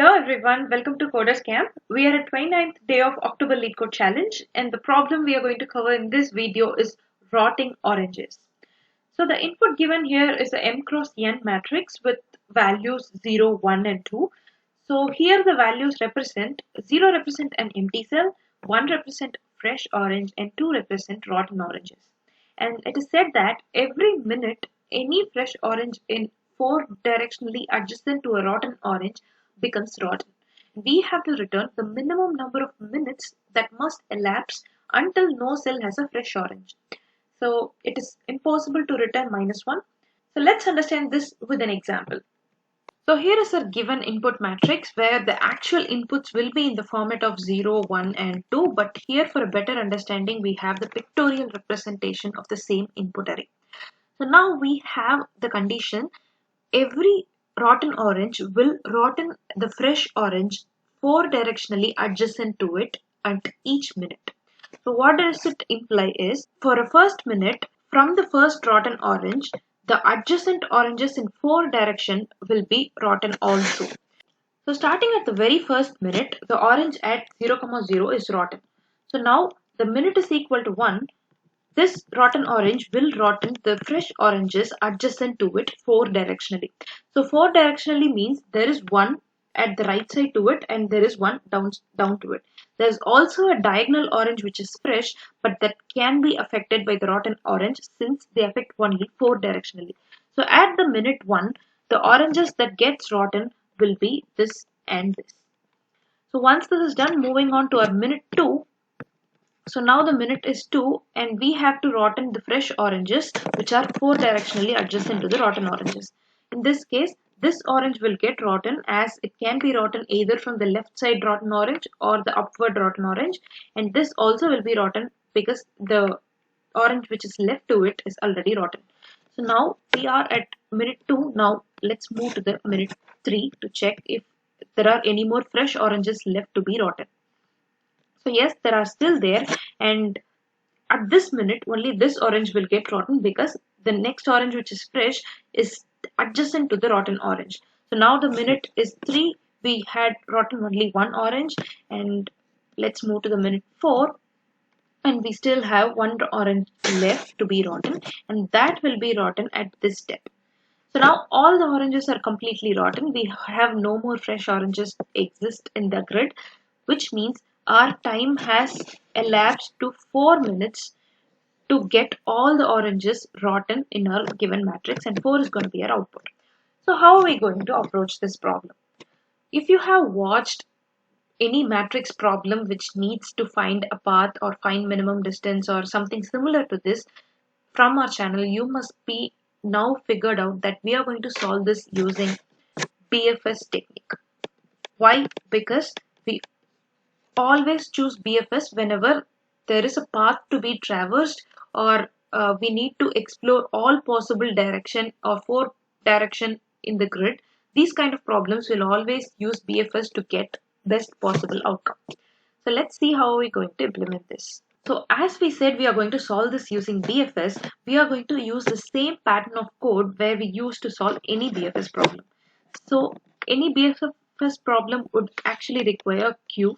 Hello everyone, welcome to Coders Camp. We are at 29th day of October LeetCode challenge and the problem we are going to cover in this video is rotting oranges. So the input given here is a m cross n matrix with values 0, 1 and 2. So here the values represent 0 represent an empty cell, 1 represent fresh orange and 2 represent rotten oranges. And it is said that every minute any fresh orange in 4 directionally adjacent to a rotten orange becomes rotten. We have to return the minimum number of minutes that must elapse until no cell has a fresh orange. So it is impossible to return -1. So let's understand this with an example. So here is a given input matrix where the actual inputs will be in the format of 0, 1 and 2, but here for a better understanding we have the pictorial representation of the same input array. So now we have the condition every rotten orange will rotten the fresh orange 4 directionally adjacent to it at each minute. So what does it imply is for a first minute from the first rotten orange, the adjacent oranges in 4 direction will be rotten also. So starting at the very first minute, the orange at 0, 0 is rotten. So now the minute is equal to 1. This rotten orange will rotten the fresh oranges adjacent to it 4 directionally. So 4 directionally means there is one at the right side to it and there is one down to it. There is also a diagonal orange which is fresh but that can be affected by the rotten orange since they affect only 4 directionally. So at the minute 1, the oranges that gets rotten will be this and this. So once this is done, moving on to our minute 2. So now the minute is 2 and we have to rotten the fresh oranges which are 4 directionally adjacent to the rotten oranges. In this case, this orange will get rotten as it can be rotten either from the left side rotten orange or the upward rotten orange, and this also will be rotten because the orange which is left to it is already rotten. So now we are at minute 2. Now let's move to the minute 3 to check if there are any more fresh oranges left to be rotten. So yes, there are still there, and at this minute only this orange will get rotten because the next orange which is fresh is adjacent to the rotten orange. So now the minute is 3, we had rotten only one orange, and let's move to the minute 4 and we still have one orange left to be rotten and that will be rotten at this step. So now all the oranges are completely rotten. We have no more fresh oranges exist in the grid, which means our time has elapsed to 4 minutes to get all the oranges rotten in our given matrix, and 4 is going to be our output. So how are we going to approach this problem? If you have watched any matrix problem which needs to find a path or find minimum distance or something similar to this from our channel, you must be now figured out that we are going to solve this using BFS technique. Why? Because we always choose BFS whenever there is a path to be traversed or we need to explore all possible direction or 4 direction in the grid. These kind of problems will always use BFS to get best possible outcome. So let's see how we're going to implement this. So as we said, we are going to solve this using BFS. We are going to use the same pattern of code where we used to solve any BFS problem. So any BFS problem would actually require a queue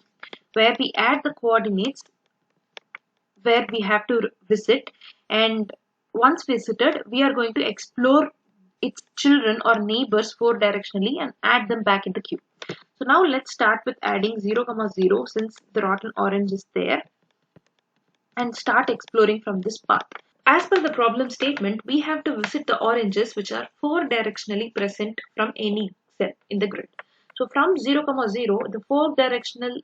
where we add the coordinates where we have to visit, and once visited we are going to explore its children or neighbors 4 directionally and add them back in the queue. So now let's start with adding 0, 0 since the rotten orange is there and start exploring from this path. As per the problem statement, we have to visit the oranges which are 4 directionally present from any cell in the grid. So from 0, 0, the 4 directional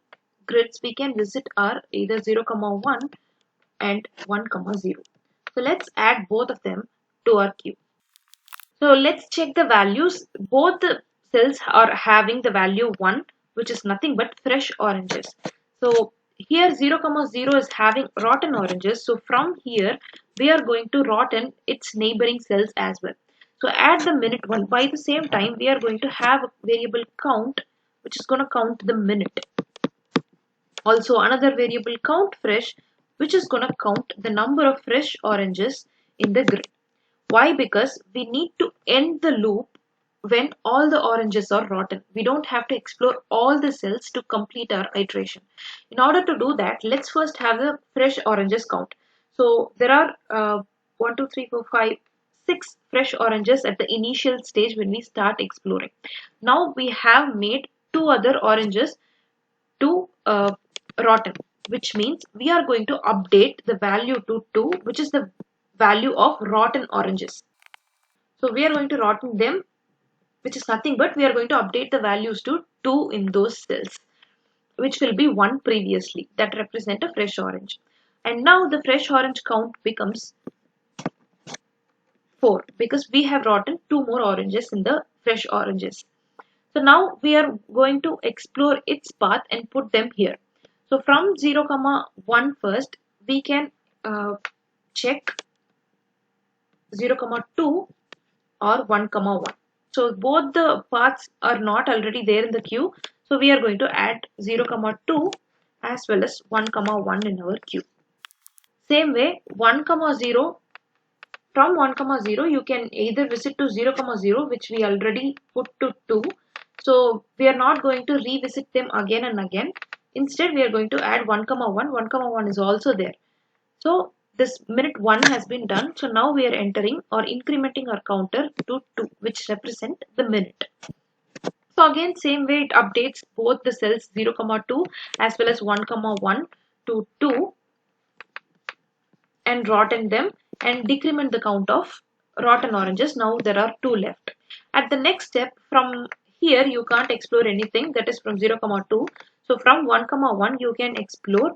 grids we can visit are either 0, 1 and 1, 0. So let's add both of them to our queue. So let's check the values. Both the cells are having the value 1, which is nothing but fresh oranges. So here 0, 0 is having rotten oranges. So from here we are going to rotten its neighboring cells as well. So at the minute 1, by the same time we are going to have a variable count which is going to count the minute. Also another variable count fresh which is going to count the number of fresh oranges in the grid. Why? Because we need to end the loop when all the oranges are rotten. We don't have to explore all the cells to complete our iteration. In order to do that, let's first have the fresh oranges count. So there are 1, 2, 3, 4, 5, 6 fresh oranges at the initial stage when we start exploring. Now we have made 2 other oranges to rotten, which means we are going to update the value to 2, which is the value of rotten oranges. So we are going to rotten them, which is nothing but we are going to update the values to 2 in those cells, which will be 1 previously, that represent a fresh orange. And now the fresh orange count becomes 4 because we have rotten 2 more oranges in the fresh oranges. So now we are going to explore its path and put them here. So from 0, 1 first, we can check 0, 2 or 1, 1. So both the paths are not already there in the queue. So we are going to add 0, 2 as well as 1, 1 in our queue. Same way 1, 0, from 1, 0 you can either visit to 0, 0, which we already put to 2. So we are not going to revisit them again and again. Instead we are going to add 1, 1. 1, 1 is also there. So this minute 1 has been done. So now we are entering or incrementing our counter to 2, which represent the minute. So again, same way it updates both the cells 0, 2 as well as 1, 1 to 2 and rotten them and decrement the count of rotten oranges. Now there are 2 left. At the next step, from here you can't explore anything, that is from 0, 2. So from 1, 1 you can explore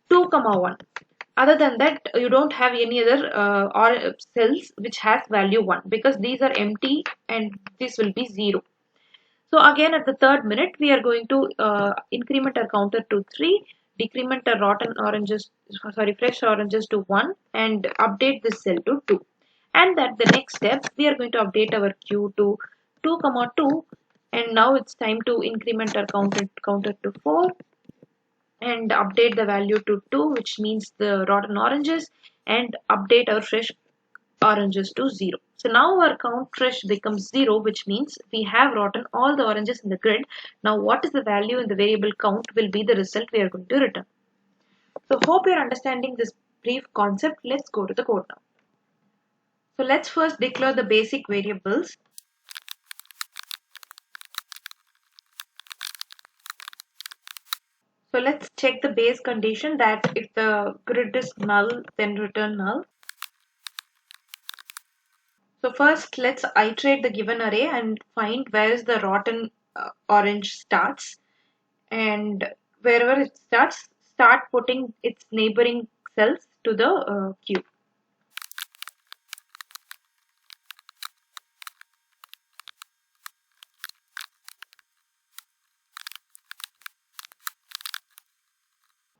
2, 1. Other than that, you don't have any other or cells which has value 1 because these are empty and this will be 0. So again at the third minute we are going to increment our counter to 3, decrement our fresh oranges to 1 and update this cell to 2. And at the next step we are going to update our queue to 2, 2 and now it's time to increment our counter to 4 and update the value to 2, which means the rotten oranges, and update our fresh oranges to 0. So now our count fresh becomes 0, which means we have rotten all the oranges in the grid. Now what is the value in the variable count will be the result we are going to return. So hope you're understanding this brief concept. Let's go to the code now. So let's first declare the basic variables. So let's check the base condition that if the grid is null, then return null. So first let's iterate the given array and find where is the rotten orange starts, and wherever it starts, start putting its neighboring cells to the queue.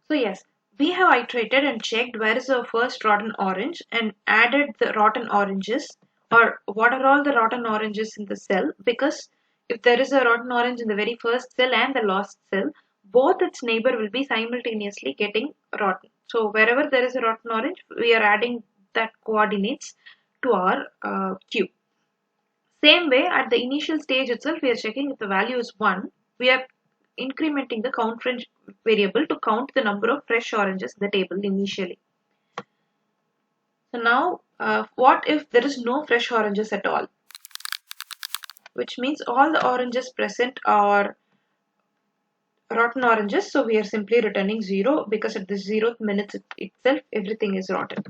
So yes, we have iterated and checked where is the first rotten orange and added the rotten oranges, or what are all the rotten oranges in the cell, because if there is a rotten orange in the very first cell and the last cell, both its neighbor will be simultaneously getting rotten. So wherever there is a rotten orange, we are adding that coordinates to our queue. Same way at the initial stage itself, we are checking if the value is 1. We are incrementing the count variable to count the number of fresh oranges in the table initially. So now what if there is no fresh oranges at all? Which means all the oranges present are rotten oranges. So we are simply returning 0 because at the 0th minute itself everything is rotten.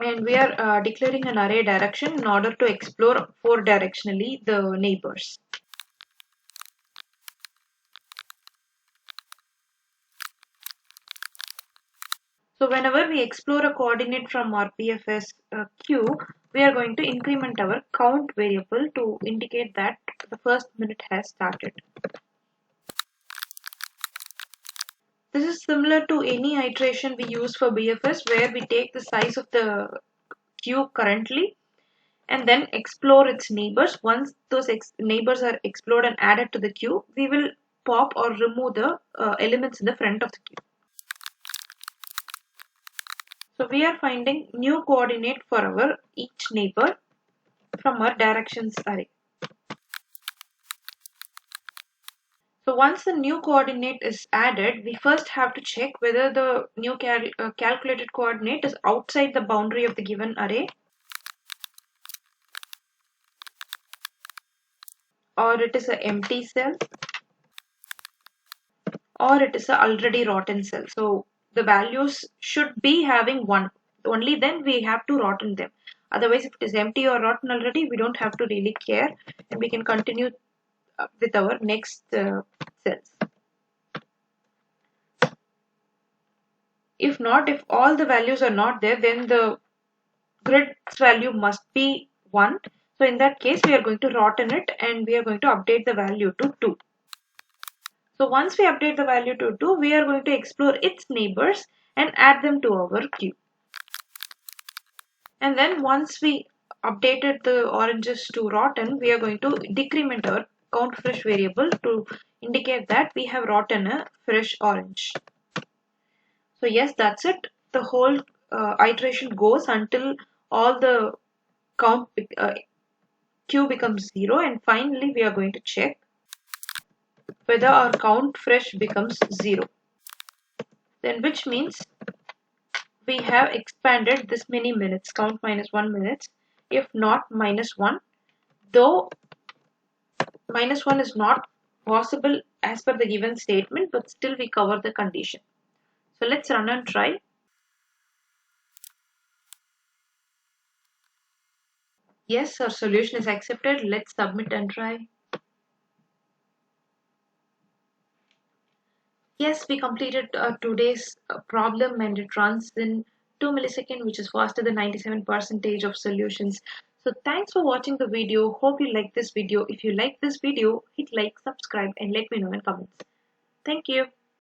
And we are declaring an array direction in order to explore 4 directionally the neighbors. So whenever we explore a coordinate from our BFS queue, we are going to increment our count variable to indicate that the first minute has started. This is similar to any iteration we use for BFS, where we take the size of the queue currently and then explore its neighbors. Once those neighbors are explored and added to the queue, we will pop or remove the elements in the front of the queue. So we are finding new coordinate for our each neighbor from our directions array. So once the new coordinate is added, we first have to check whether the new calculated coordinate is outside the boundary of the given array, or it is an empty cell, or it is a already rotten cell. So the values should be having 1. Only then we have to rotten them. Otherwise, if it is empty or rotten already, we don't have to really care, and we can continue with our next cells. If not, if all the values are not there, then the grid's value must be 1. So in that case, we are going to rotten it and we are going to update the value to 2. So once we update the value to 2, we are going to explore its neighbors and add them to our queue. And then once we updated the oranges to rotten, we are going to decrement our count fresh variable to indicate that we have rotten a fresh orange. So yes, that's it. The whole iteration goes until all the count queue becomes 0, and finally we are going to check whether our count fresh becomes 0. Then which means we have expanded this many minutes, count minus 1 minutes, if not minus 1, though minus 1 is not possible as per the given statement, but still we cover the condition. So let's run and try. Yes, our solution is accepted. Let's submit and try. Yes, we completed today's problem, and it runs in 2 milliseconds, which is faster than 97% of solutions. So thanks for watching the video. Hope you like this video. If you like this video, hit like, subscribe, and let me know in comments. Thank you.